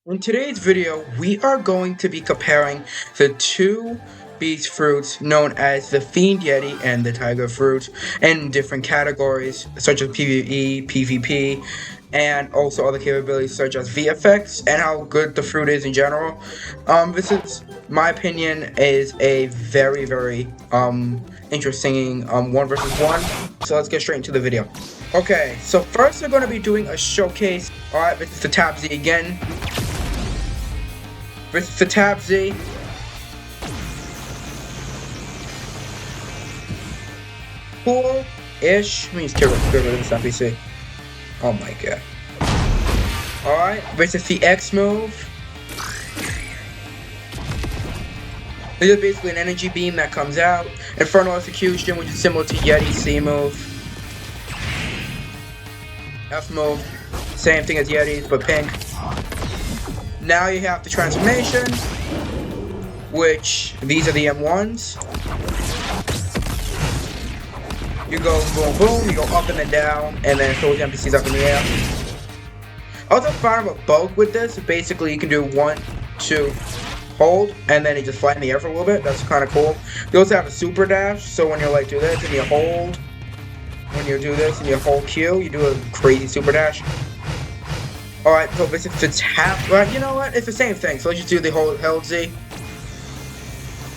In today's video, we are going to be comparing the two beast fruits known as the Fiend Yeti and the Tiger Fruit in different categories such as PvE, PvP, and also other capabilities such as VFX and how good the fruit is in general. This is, my opinion, is a very interesting 1 versus 1. So let's get straight into the video. Okay, so first we're going to be doing a showcase. Alright, this is the Tab Z again. Versus the Tab Z. Cool-ish. Let me just get rid of this NPC. Oh my god. Alright, versus the X move. This is basically an energy beam that comes out. Infernal Execution, which is similar to Yeti C move. F move. Same thing as Yeti's, but pink. Now you have the transformation, which these are the M1s. You go boom boom, you go up and then down, and then throw the NPCs up in the air. I also found a bug with this. Basically, you can do 1, 2, hold, and then you just fly in the air for a little bit. That's kind of cool. You also have a super dash, so when you like do this and you hold, when you do this and you hold Q, you do a crazy super dash. Alright, so this is the tap. Well, you know what? It's the same thing. So let's just do the whole held Z.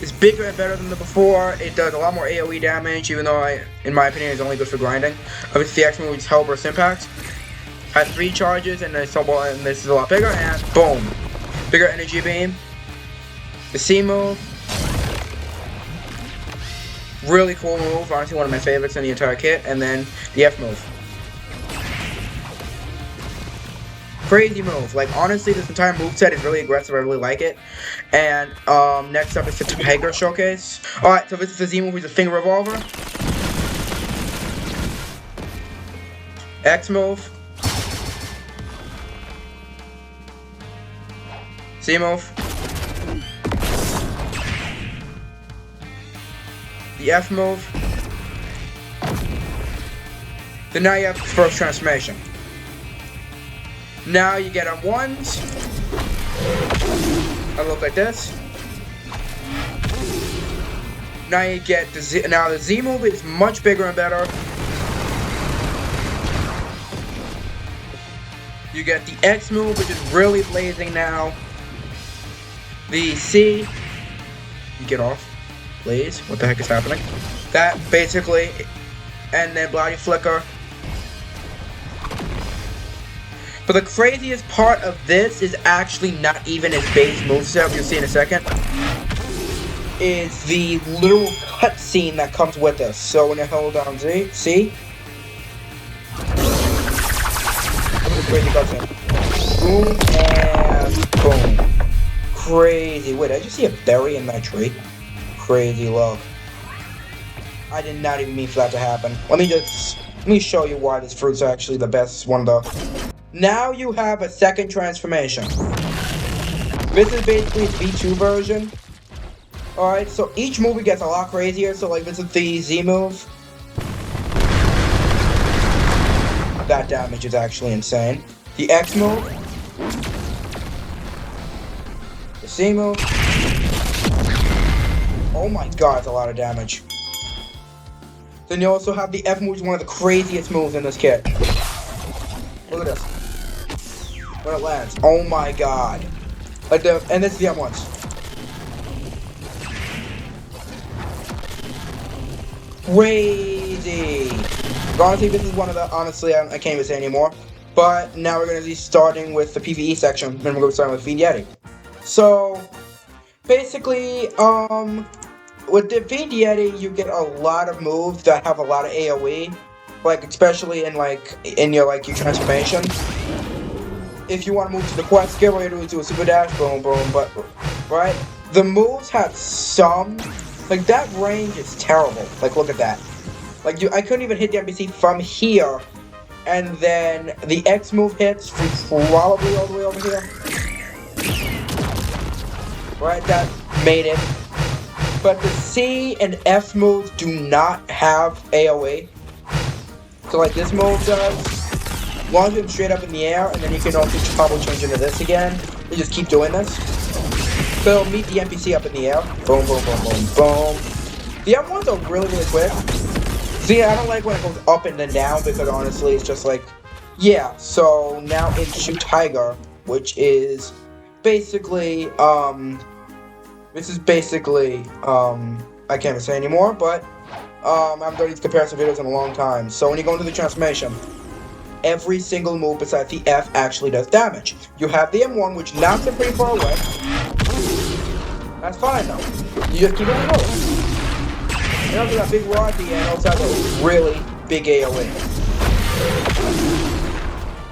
It's bigger and better than the before. It does a lot more AoE damage, even though in my opinion, it's only good for grinding. Obviously, the X move, which is Hell Burst Impact. Has 3 charges, and this is a lot bigger, and boom. Bigger energy beam. The C move. Really cool move. Honestly, one of my favorites in the entire kit. And then the F move. Crazy move. Like, honestly, this entire moveset is really aggressive. I really like it. And next up is the Tiger Showcase. Alright, so this is the Z move, which is a finger revolver. X move. C move. The F move. Then now you have the first transformation. Now you get M1s. I look like this. Now you get the Z. Now the Z move is much bigger and better. You get the X move, which is really blazing now. The C. You get off, please. What the heck is happening? That basically, and then Bloody Flicker. But the craziest part of this is actually not even his base moveset, you'll see in a second. Is the little cutscene that comes with us. So when you hold down Z, see? Look at the crazy cutscene. Boom and boom. Crazy. Wait, I just see a berry in that tree. Crazy look. I did not even mean for that to happen. Let me show you why this fruit's actually the best one though. Now you have a second transformation. This is basically the V2 version. Alright, so each movie gets a lot crazier. So like this is the Z move. That damage is actually insane. The X move. The C move. Oh my god, it's a lot of damage. Then you also have the F move, which is one of the craziest moves in this kit. Look at this. When it lands. Oh my god. Like and this is the M1s. Crazy. Honestly, this is one of the, honestly, I can't even say anymore. But now we're going to be starting with the PvE section. And we're going to be starting with Fiend Yeti. So, basically, with the Fiend Yeti, you get a lot of moves that have a lot of AoE. Like, especially in your transformation. If you want to move to the quest skill, all you do is do a super dash, boom, boom, but, right? The moves have some, like, that range is terrible. Like, look at that. Like, I couldn't even hit the NPC from here, and then the X move hits from probably all the way over here. Right, that made it. But the C and F moves do not have AoE. So, like, this move does. Launch them straight up in the air, and then you can also probably change into this again. You just keep doing this. So meet the NPC up in the air. Boom, boom, boom, boom, boom. The M1s are really, really quick. See, I don't like when it goes up and then down because honestly, it's just like, yeah. So now into Tiger, which is basically, this is basically, I can't even say anymore, but, I haven't done these comparison videos in a long time. So when you go into the transformation, every single move besides the F actually does damage. You have the M1, which knocks it pretty far away. That's fine though. You just keep it going. And also that big rod at the end also has a really big AoE.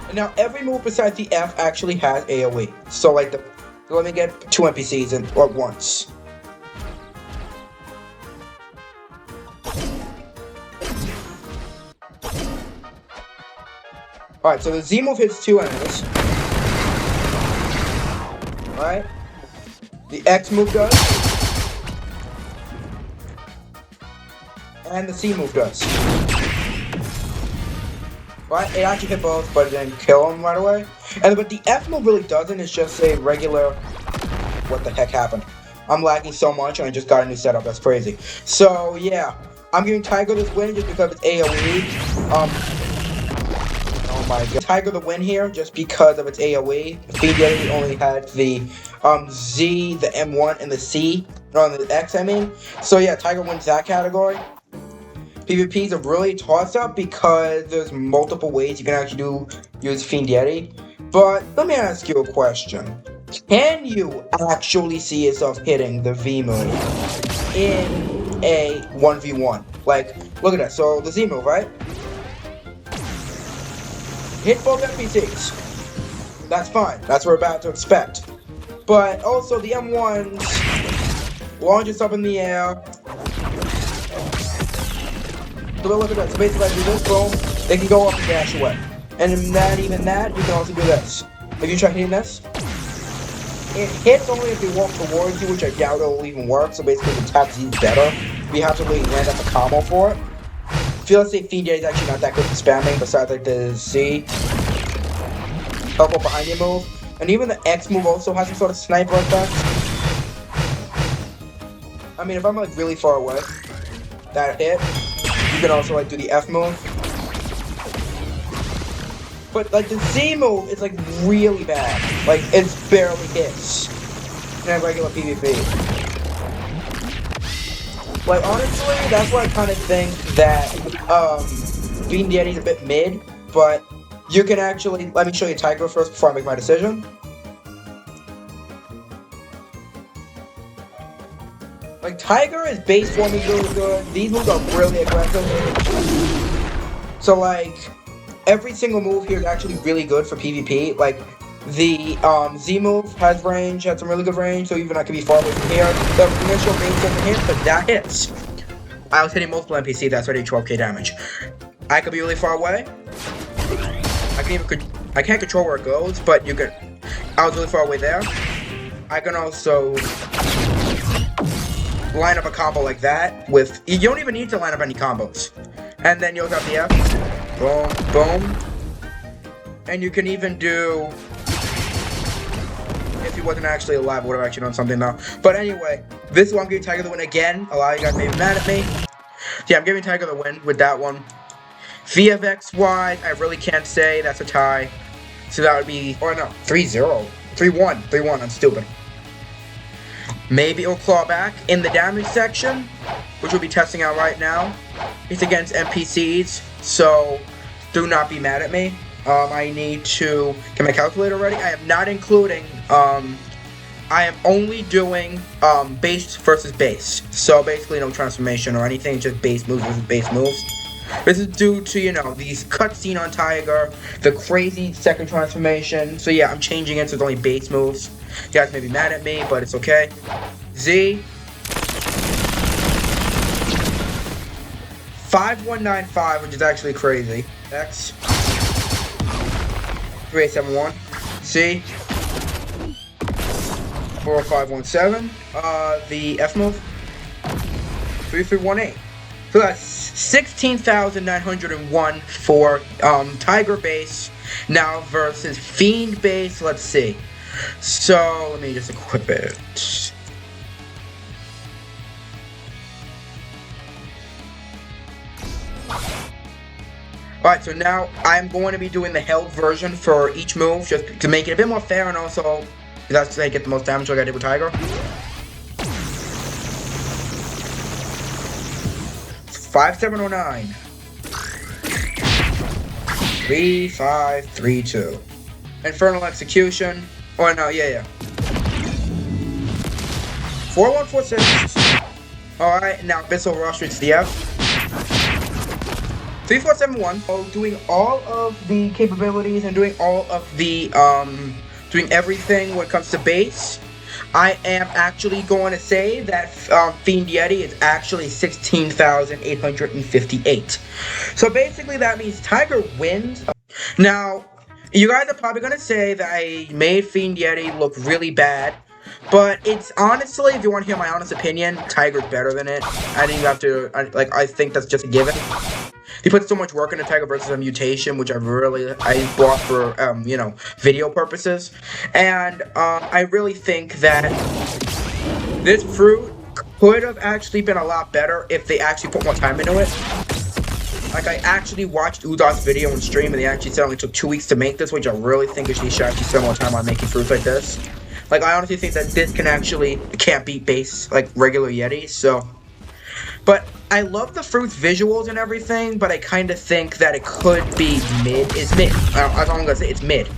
And now every move besides the F actually has AoE. So like let me get 2 NPCs in at once. Alright, so the Z move hits 2 enemies. Alright. The X move does. And the C move does. Right? It actually hit both, but it didn't kill him right away. But the F move really doesn't. It's just a regular... What the heck happened? I'm lagging so much and I just got a new setup. That's crazy. So, yeah. I'm giving Tiger this win just because it's AoE. Oh my god. Tiger the win here just because of its AoE. Fiend Yeti only had the Z, the M1, and the C. On the X, I mean. So yeah, Tiger wins that category. PvP is a really toss-up because there's multiple ways you can actually use Fiend Yeti. But let me ask you a question. Can you actually see yourself hitting the V move in a 1v1? Like, look at that. So the Z move, right? Hit both NPCs. That's fine. That's what we're about to expect. But also the M1s launches up in the air. So look at that. So basically, I do this, boom. They can go up and dash away. And not even that, you can also do this. If you try hitting this, it hits only if they walk towards you, which I doubt it'll even work. So basically, the tap Z is better. We have to really land up a combo for it. I feel like Fiend Yeti is actually not that good for spamming, besides like the Z. Help up behind you move. And even the X move also has some sort of sniper effect. I mean, if I'm like really far away, that hit. You can also like do the F move. But like the Z move is like really bad. Like it's barely hits in a regular PvP. Like honestly, that's why I kind of think that Fiend Yeti is a bit mid, but you can actually, let me show you Tiger first before I make my decision. Like Tiger is base forming really good. These moves are really aggressive. So like every single move here is actually really good for PvP. Like the Z move has range, has some really good range, so even I can be far away from here. The initial range doesn't hit, but that hits. I was hitting multiple NPC, that's already 12k damage. I could be really far away. I can't control where it goes, but you could. I was really far away there. I can also line up a combo like that with. You don't even need to line up any combos. And then you'll have the F. Boom, boom. And you can even do. If he wasn't actually alive, I would have actually done something though. But anyway, this one I'm giving Tiger the win again. A lot of you guys may be mad at me. Yeah, I'm giving Tiger the win with that one. VFX wise, I really can't say. That's a tie. So that would be, or no, 3-0. 3-1. 3-1, I'm stupid. Maybe it'll claw back in the damage section, which we'll be testing out right now. It's against NPCs, so do not be mad at me. I need to get my calculator ready. I am not including, I am only doing base versus base. So basically no transformation or anything, just base moves versus base moves. This is due to, you know, these cutscene on Tiger, the crazy second transformation. So yeah, I'm changing it so it's only base moves. You guys may be mad at me, but it's okay. Z. 5195, which is actually crazy. X. 3871. C. 4517. The F move. 3318. So that's 16,901 for Tiger base now versus Fiend base. Let's see. So let me just equip it. Alright, so now I'm going to be doing the held version for each move, just to make it a bit more fair, and also that's how I get the most damage like I did with Tiger. 5709. 3532. Infernal Execution. Oh no, yeah. 4146. Alright, now Abyssal Rush with the F. 3471. Oh, doing all of the capabilities and doing all of the doing everything when it comes to base. I am actually going to say that Fiend Yeti is actually 16,858. So basically that means Tiger wins. Now, you guys are probably going to say that I made Fiend Yeti look really bad. But it's honestly, if you want to hear my honest opinion, Tiger's better than it. I think you have to, I think that's just a given. He put so much work into Tiger versus a mutation, which I bought for, you know, video purposes. And, I really think that this fruit could have actually been a lot better if they actually put more time into it. Like, I actually watched Udot's video and stream, and they actually said it only took 2 weeks to make this, which I really think they should actually spend more time on making fruits like this. Like, I honestly think that this can't beat base, like, regular Yetis, so. But I love the fruit's visuals and everything, but I kind of think that it could be mid. It's mid. That's all I'm gonna say. It's mid.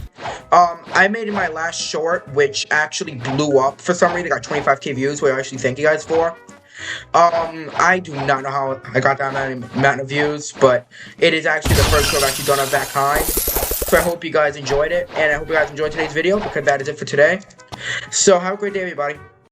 I made in my last short, which actually blew up for some reason. Got 25k views, which I actually thank you guys for. I do not know how I got that amount of views, but it is actually the first show I've actually done of that kind. So I hope you guys enjoyed it, and I hope you guys enjoyed today's video, because that is it for today. So have a great day, everybody.